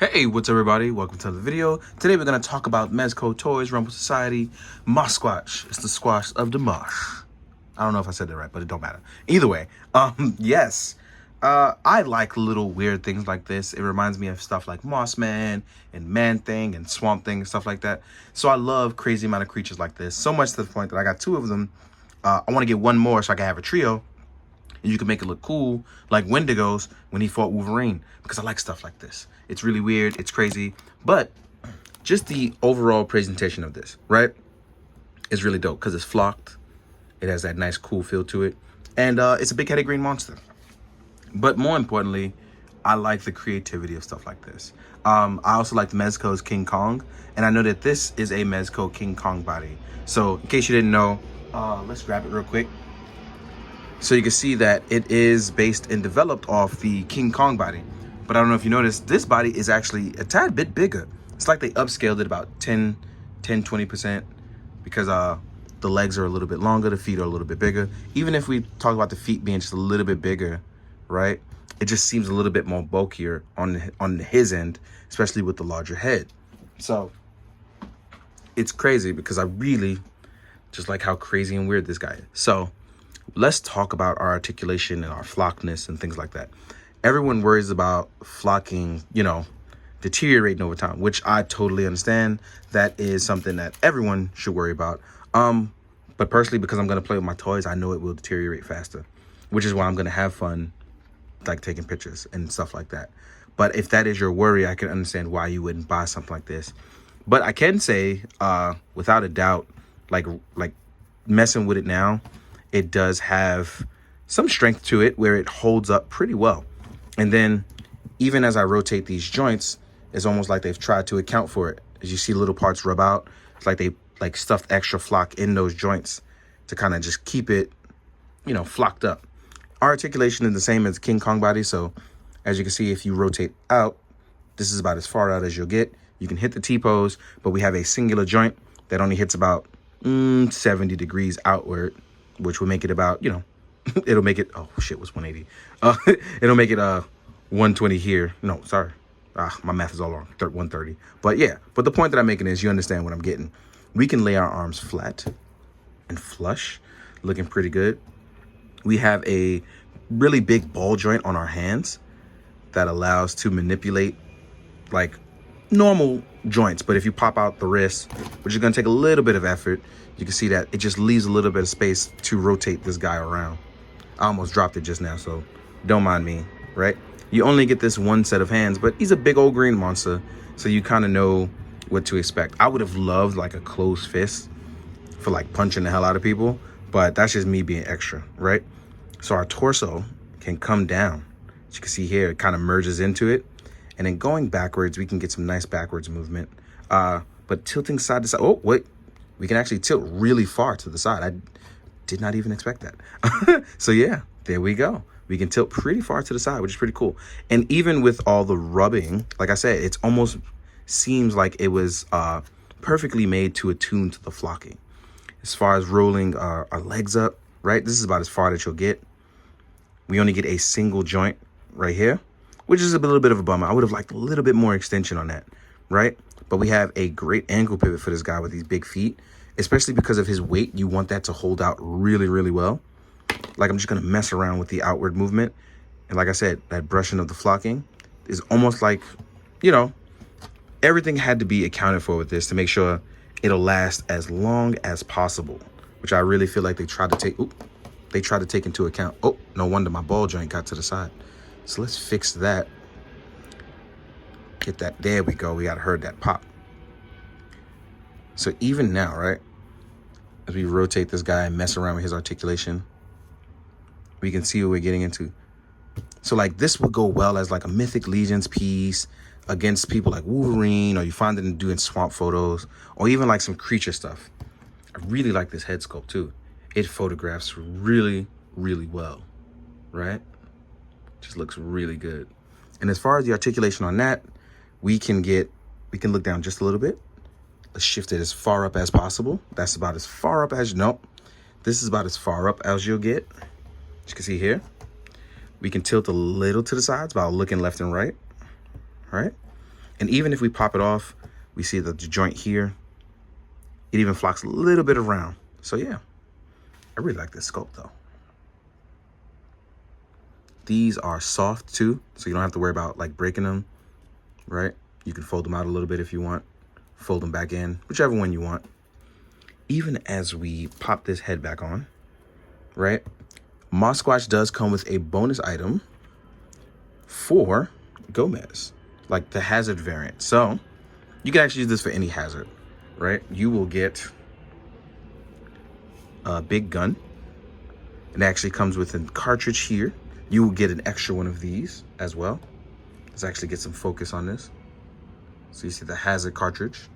Hey, what's up everybody? Welcome to the video. Today we're going to talk about Mezco Toys, Rumble Society, Mossquatch. It's the squash of the mosh. I don't know if I said that right, but it don't matter. Either way, yes. I like little weird things like this. It reminds me of stuff like Moss Man and Man Thing and Swamp Thing and stuff like that. So I love crazy amount of creatures like this. So much to the point that I got two of them. I want to get one more so I can have a trio. And you can make it look cool, like Wendigo's when he fought Wolverine, because I like stuff like this. It's really weird, it's crazy, but just the overall presentation of this, right, is really dope because it's flocked. It has that nice, cool feel to it, and it's a big-headed green monster. But more importantly, I like the creativity of stuff like this. I also like Mezco's King Kong, and I know that this is a Mezco King Kong body. So in case you didn't know, let's grab it real quick. So you can see that it is based and developed off the King Kong body. But I don't know if you noticed, this body is actually a tad bit bigger. It's like they upscaled it about 20% because the legs are a little bit longer, the feet are a little bit bigger. Even if we talk about the feet being just a little bit bigger, right? It just seems a little bit more bulkier on his end, especially with the larger head. So it's crazy because I really just like how crazy and weird this guy is. So let's talk about our articulation and our flockness and things like that. Everyone worries about flocking, deteriorating over time, which I totally understand. That is something that everyone should worry about. But personally, because I'm going to play with my toys, I know it will deteriorate faster, which is why I'm going to have fun, like taking pictures and stuff like that. But if that is your worry, I can understand why you wouldn't buy something like this. But I can say, without a doubt, like messing with it now, it does have some strength to it where it holds up pretty well. And then even as I rotate these joints, it's almost like they've tried to account for it. As you see little parts rub out, it's like they stuffed extra flock in those joints to kind of just keep it, flocked up. Our articulation is the same as King Kong body. So as you can see, if you rotate out, this is about as far out as you'll get. You can hit the T-pose, but we have a singular joint that only hits about 70 degrees outward, which will make it about, it'll make it, oh shit, was 180. It'll make it 120 here. No, sorry. My math is all wrong, 130. But yeah, but the point that I'm making is you understand what I'm getting. We can lay our arms flat and flush, looking pretty good. We have a really big ball joint on our hands that allows to manipulate like normal joints. But if you pop out the wrist, which is going to take a little bit of effort, you can see that it just leaves a little bit of space to rotate this guy around. I almost dropped it just now, so don't mind me, right? You only get this one set of hands, but he's a big old green monster, so you kind of know what to expect. I would have loved like a closed fist for like punching the hell out of people, but that's just me being extra, right? So our torso can come down. As you can see here, it kind of merges into it. And then going backwards, we can get some nice backwards movement. But tilting side to side, oh, wait. We can actually tilt really far to the side. I did not even expect that. So yeah, there we go. We can tilt pretty far to the side, which is pretty cool. And even with all the rubbing, like I said, it's almost seems like it was perfectly made to attune to the flocking. As far as rolling our legs up, right? This is about as far that you'll get. We only get a single joint right here, which is a little bit of a bummer. I would have liked a little bit more extension on that, right? But we have a great ankle pivot for this guy with these big feet, especially because of his weight. You want that to hold out really, really well. Like I'm just going to mess around with the outward movement. And like I said, that brushing of the flocking is almost like, everything had to be accounted for with this to make sure it'll last as long as possible, which I really feel like they tried to take into account. Oh, no wonder my ball joint got to the side. So let's fix that. Get that. There we go. We got heard that pop. So even now, right, as we rotate this guy and mess around with his articulation, we can see what we're getting into. So like this would go well as like a Mythic Legions piece against people like Wolverine, or you find them doing swamp photos, or even like some creature stuff. I really like this head sculpt too. It photographs really, really well, right? Just looks really good. And as far as the articulation on that, we can look down just a little bit. Let's shift it as far up as possible. That's about as far up as, nope. This is about as far up as you'll get. As you can see here, we can tilt a little to the sides by looking left and right, right? And even if we pop it off, we see that the joint here, it even flocks a little bit around. So yeah, I really like this sculpt though. These are soft too, so you don't have to worry about like breaking them, right? You can fold them out a little bit if you want, fold them back in, whichever one you want. Even as we pop this head back on, right? Mossquatch does come with a bonus item for Gomez, like the hazard variant. So you can actually use this for any hazard, right? You will get a big gun. It actually comes with a cartridge here. You will get an extra one of these as well. Let's actually get some focus on this. So you see the hazard cartridge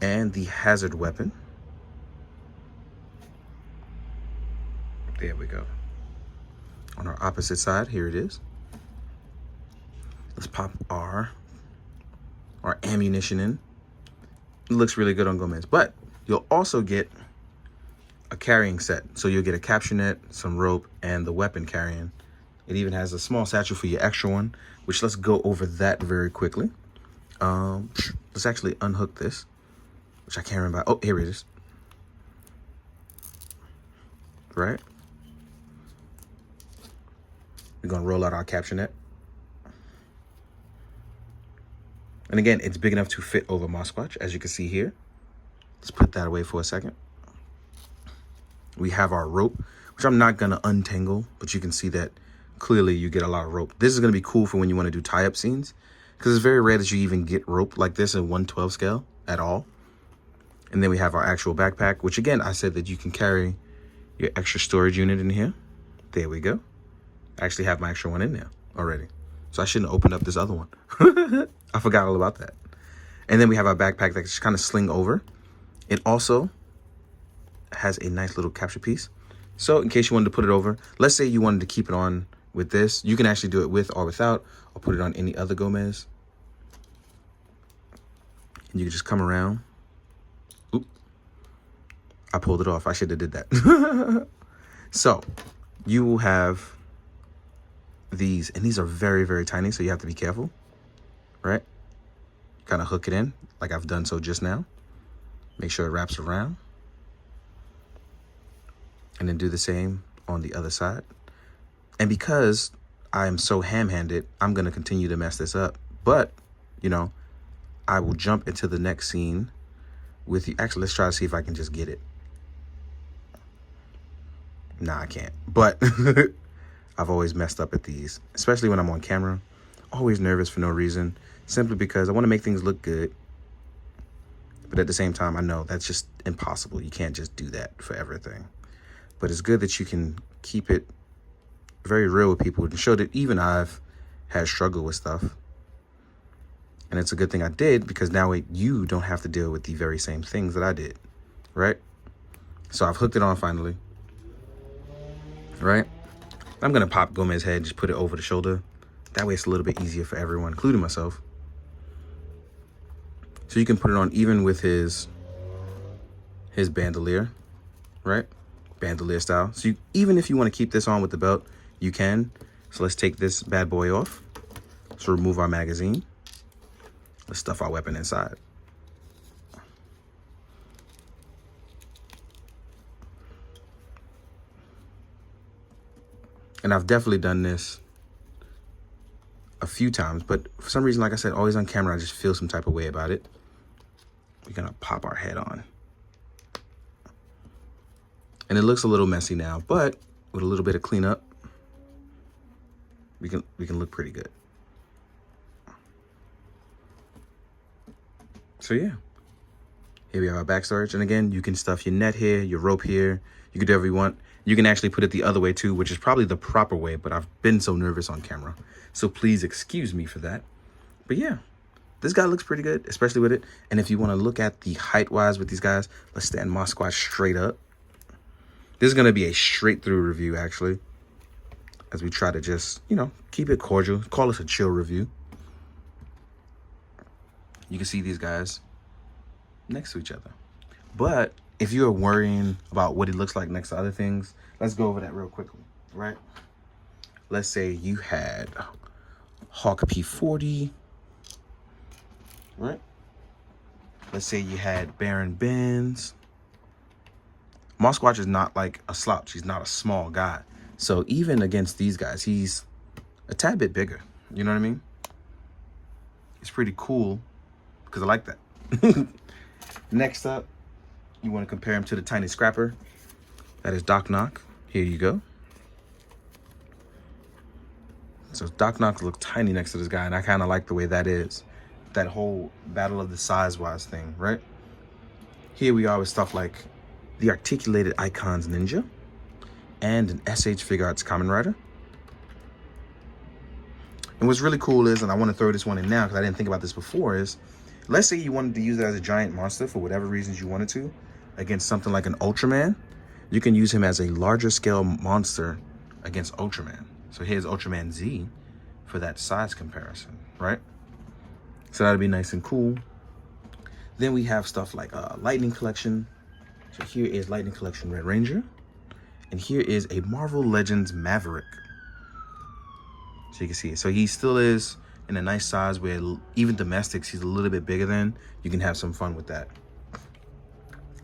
and the hazard weapon. There we go. On our opposite side, here it is. Let's pop our ammunition in. It looks really good on Gomez, but you'll also get a carrying set. So you'll get a capture net, some rope, and the weapon carrying. It even has a small satchel for your extra one, which let's go over that very quickly. Let's actually unhook this, which I can't remember. Oh, here it is. Right? We're gonna roll out our capture net. And again, it's big enough to fit over Mossquatch, as you can see here. Let's put that away for a second. We have our rope, which I'm not gonna untangle, but you can see that clearly you get a lot of rope. This is gonna be cool for when you wanna do tie-up scenes, because it's very rare that you even get rope like this in 1/12 scale at all. And then we have our actual backpack, which again, I said that you can carry your extra storage unit in here. There we go. I actually have my extra one in there already. So I shouldn't have opened up this other one. I forgot all about that. And then we have our backpack that just kind of sling over. It also has a nice little capture piece. So in case you wanted to put it over, let's say you wanted to keep it on with this, you can actually do it with or without, or put it on any other Gomez. And you can just come around. Oop. I pulled it off. I should have did that. So you will have these, and these are very, very tiny, so you have to be careful, right? Kind of hook it in like I've done so just now. Make sure it wraps around. And then do the same on the other side. And because I am so ham-handed, I'm going to continue to mess this up. But, you know, I will jump into the next scene with you. Actually, let's try to see if I can just get it. Nah, I can't. But I've always messed up at these, especially when I'm on camera. Always nervous for no reason, simply because I want to make things look good. But at the same time, I know that's just impossible. You can't just do that for everything. But it's good that you can keep it very real with people and show that even I've had struggle with stuff. And it's a good thing I did, because now you don't have to deal with the very same things that I did, right? So I've hooked it on finally, right? I'm going to pop Gomez's head, just put it over the shoulder. That way it's a little bit easier for everyone, including myself. So you can put it on even with his bandolier, right? Bandolier style. So even if you want to keep this on with the belt, you can. So let's take this bad boy off. So remove our magazine. Let's stuff our weapon inside. And I've definitely done this a few times, but for some reason, like I said, always on camera, I just feel some type of way about it. We're gonna pop our head on. And it looks a little messy now, but with a little bit of cleanup, we can look pretty good. So yeah, here we have our back storage. And again, you can stuff your net here, your rope here. You can do whatever you want. You can actually put it the other way too, which is probably the proper way, but I've been so nervous on camera. So please excuse me for that. But yeah, this guy looks pretty good, especially with it. And if you want to look at the height-wise with these guys, let's stand Mossquatch straight up. This is going to be a straight-through review, actually, as we try to just, you know, keep it cordial. Call this a chill review. You can see these guys next to each other. But if you're worrying about what it looks like next to other things, let's go over that real quickly, right? Let's say you had Hawk P40, right? Let's say you had Baron Bins. Mossquatch is not like a slouch. He's not a small guy. So even against these guys, he's a tad bit bigger. You know what I mean? It's pretty cool because I like that. Next up, you want to compare him to the tiny scrapper. That is Doc Knock. Here you go. So Doc Knock looks tiny next to this guy, and I kind of like the way that is. That whole battle of the size-wise thing, right? Here we are with stuff like the Articulated Icons Ninja and an SH Figure Arts Kamen Rider. And what's really cool is, and I want to throw this one in now because I didn't think about this before, is let's say you wanted to use it as a giant monster for whatever reasons you wanted to against something like an Ultraman. You can use him as a larger scale monster against Ultraman. So here's Ultraman Z for that size comparison, right? So that'd be nice and cool. Then we have stuff like Lightning Collection. So here is Lightning Collection Red Ranger. And here is a Marvel Legends Maverick. So you can see it. So he still is in a nice size where even domestics, he's a little bit bigger than. You can have some fun with that.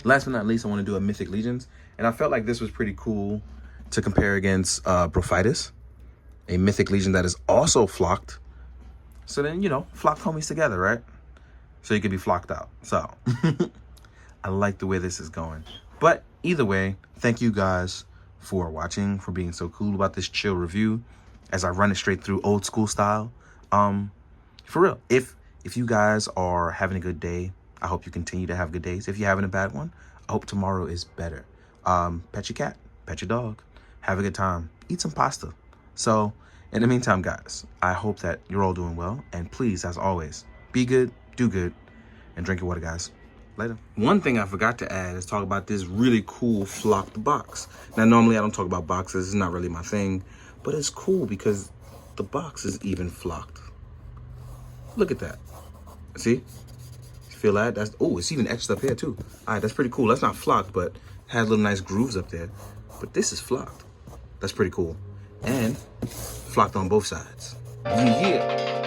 Last but not least, I want to do a Mythic Legions. And I felt like this was pretty cool to compare against Prophytus, a Mythic Legion that is also flocked. So then, you know, flocked homies together, right? So you could be flocked out. So I like the way this is going. But either way, thank you guys for watching, for being so cool about this chill review as I run it straight through old school style. For real, if you guys are having a good day, I hope you continue to have good days. If you're having a bad one, I hope tomorrow is better. Pet your cat, pet your dog, have a good time, eat some pasta. So in the meantime, guys, I hope that you're all doing well. And please, as always, be good, do good, and drink your water, guys. Later. One thing I forgot to add is talk about this really cool flocked box. Now, normally I don't talk about boxes. It's not really my thing. But it's cool because the box is even flocked. Look at that. See? Feel that? That's, oh, it's even etched up here too. All right, that's pretty cool. That's not flocked, but has little nice grooves up there. But this is flocked. That's pretty cool. And flocked on both sides. Yeah.